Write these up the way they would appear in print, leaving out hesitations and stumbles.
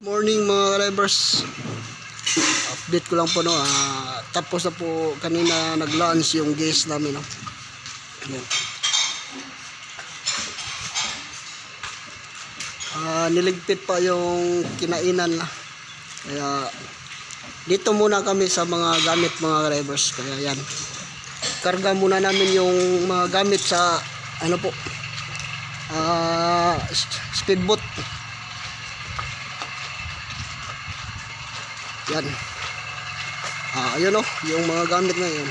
Morning mga drivers. Update ko lang po no. Tapos na po kanina nag-launch yung gas namin no. Ayan. Niligpit pa yung kinainan na. Kaya dito muna kami sa mga gamit mga drivers. Kaya yan. Karga muna namin yung mga gamit sa ano po. Speedboat. Yan. Ayun oh, yung mga gamit na yun.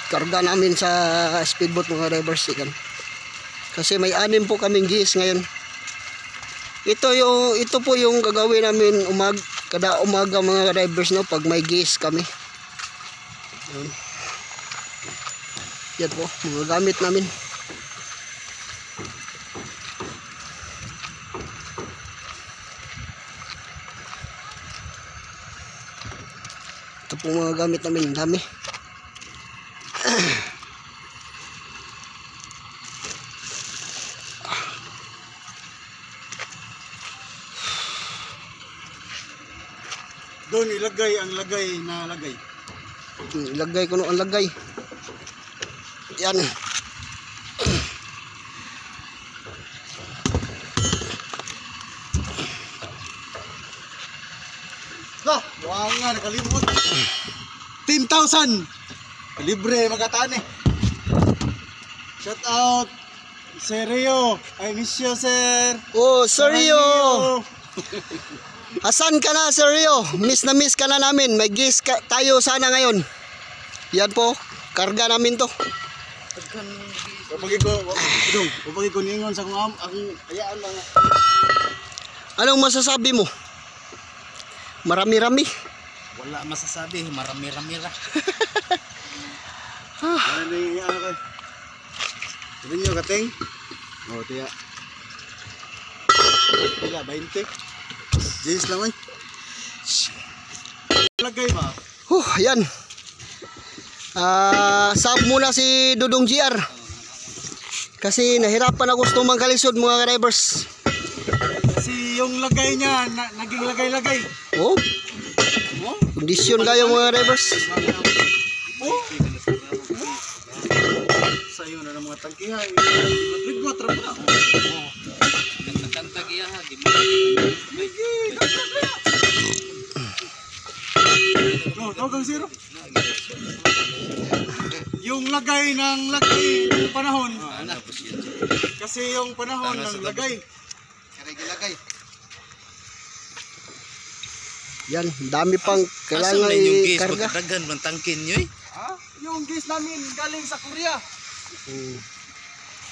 Karga namin sa speedboat mga drivers yan. Kasi may 6 po kaming gas ngayon. Ito po yung gagawin namin kada umaga mga drivers no pag may gas kami. Yan. Yan po, mga gamit namin. Ito po mga gamit namin, dami. Doon ilagay ang lagay na lagay. Ilagay ko no ang lagay. Yan. Lah, wow nga nakalimot. 10,000. Libre magatani. Shout out Sir Rio. I miss you, sir. Oh, Sir Rio. Asan ka na, Sir Rio? Miss na miss ka na namin. May gas tayo sana ngayon. Yan po, karga namin to. Upagi ko ningon sa kung ang ayaan mga. Anong masasabi mo? Marami-rami. Wala masasabi, marami-rami ra. Ano yung ayaan ko? Sabi niyo kating? Oh, tiya. Pila 20. Jeez lang ay. Lagay ba? Ayan. Sab muna si Dudong GR. Kasi nahirapan ako gusto magkalisod mga drivers. Kasi yung lagay niya, naging lagay-lagay. Oh. Kondisyon kayo mga drivers. Oh. Sayo na ng mga tangkihan. Ligwat ra pa. Kantag iya ha, di mo. Oh, tawag zero. Yung lagay ng panahon. Kasi yung panahon ng lagay. Lagay. Yan, dami pang kailangan i-karga. Dagan man tangkin nyo eh. Yung gas namin galing sa Korea.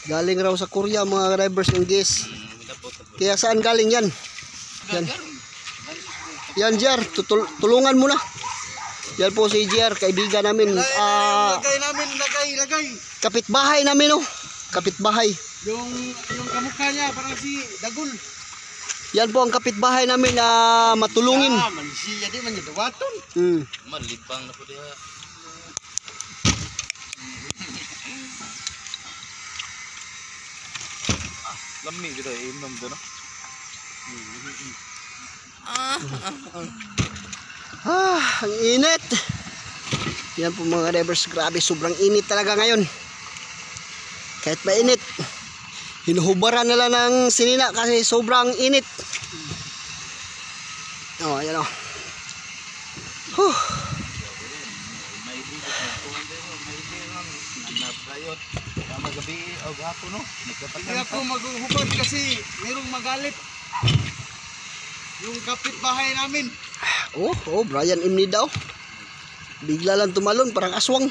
Galing raw sa Korea mga drivers yung gas. Kaya saan galing yan? Yan. Yan JR, tulungan mo na. Yan po si JR, kaibigan namin. Lagay namin, lagay. Kapitbahay namin oh. Kapitbahay. Yung kamukha niya parang si Dagul. Yan po ang kapitbahay namin na matulungin. Man siya di man dawaton. Malibang na po diha. Lami gid ay inom do no. Ang init. Yan po mga drivers, grabe sobrang init talaga ngayon. Kahit mainit, hinuhubaran nila ng sinina kasi sobrang init. Oh, ayan oh. Hindi ako maghuhubad kasi mayroong magalit. Yung kapitbahay namin. Oh, Brian Imni daw. Bigla lang tumalon, parang aswang.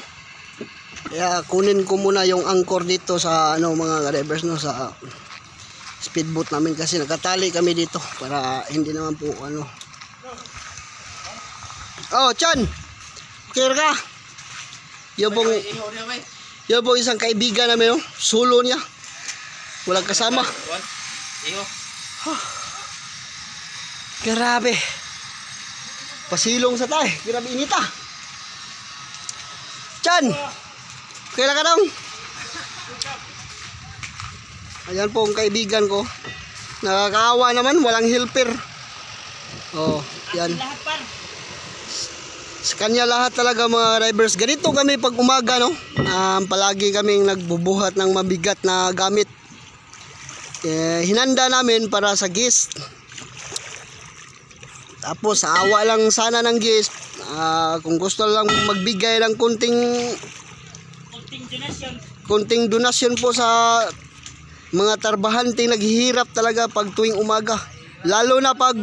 Kaya kunin ko muna yung anchor dito sa mga drivers no sa speedboat namin kasi nakatali kami dito para hindi naman po Oh, Chan. Okay ka? Yung pong isang kaibigan namin solo niya. Walang kasama. Grabe. Pasilong sa tayo. Grabe inita. Chan. Kailan ka daw? Ayan po ang kaibigan ko. Nakakaawa naman, walang helper. Oh, yan. Sa kanya lahat talaga mga drivers. Ganito kami pag umaga, no? Palagi kaming nagbubuhat ng mabigat na gamit. Hinanda namin para sa guest. Tapos awa lang sana ng guest. Kung gusto lang magbigay ng kunting donasyon po sa mga trabahante naghihirap talaga pag tuwing umaga. Lalo na pag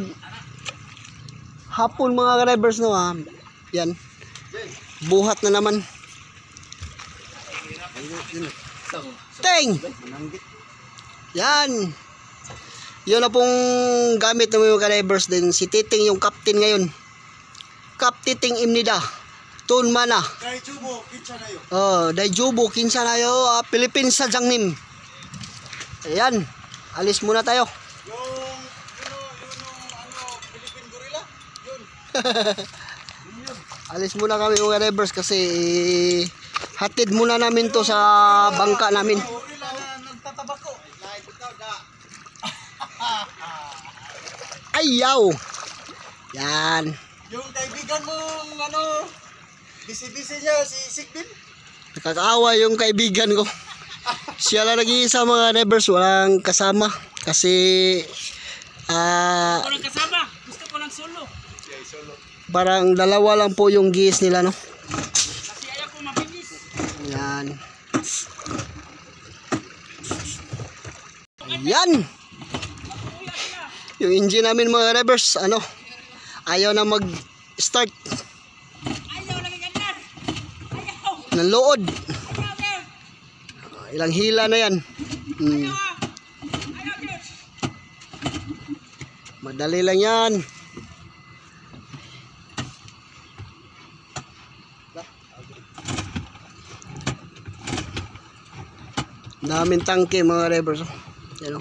hapon mga drivers, no? Yan. Buhat na naman. Ting! Yan. Yun na pong gamit ng mga drivers din. Si Titing yung captain ngayon. Captain Imnida. Tun mana. Daijubo, kitsa na yun. Daijubo, kinsa na yo. Philippines sa Jangnim. Ayan. Alis muna tayo. Yung Philippine Gorilla? Yun. Alis muna kami mga drivers kasi hatid muna namin to sa bangka namin. Gorilla na nagtatabako. Like, ikaw da. Ayaw. Yan. Yung kaibigan mong bisi-bisi niya, si Sikbin. Nakakaawa yung kaibigan ko. Siya lang nag-iisa mga drivers, walang kasama. Kasi Walang kasama, gusto ko lang solo. parang dalawa lang po yung gis nila, no? Kasi ayaw ko mabilis. Yan. Yan. Yung engine namin mga drivers, ayaw na mag-start. Ayaw lang ganyan. Ayaw. Ng load. Ayaw, girl. Ilang hila na yan. Ayaw, girl. Madali lang yan. Daming tangke mga drivers. Yan o.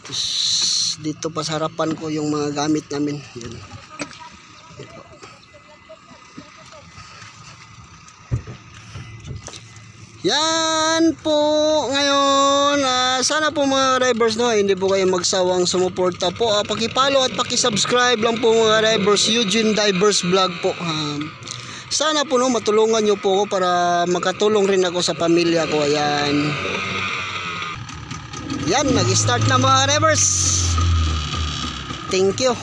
Tapos, dito pa sa harapan ko yung mga gamit namin. Yan. Ito. Yan po ngayon. Sana po mga drivers, no, hindi po kayo magsawang sumuporta po. Pakipalo at pakisubscribe lang po mga drivers. Eugene Divers Vlog po. Sana po, no, matulungan nyo po ako para makatulong rin ako sa pamilya ko. Ayan. Yan, nag-start na mga drivers. Thank you.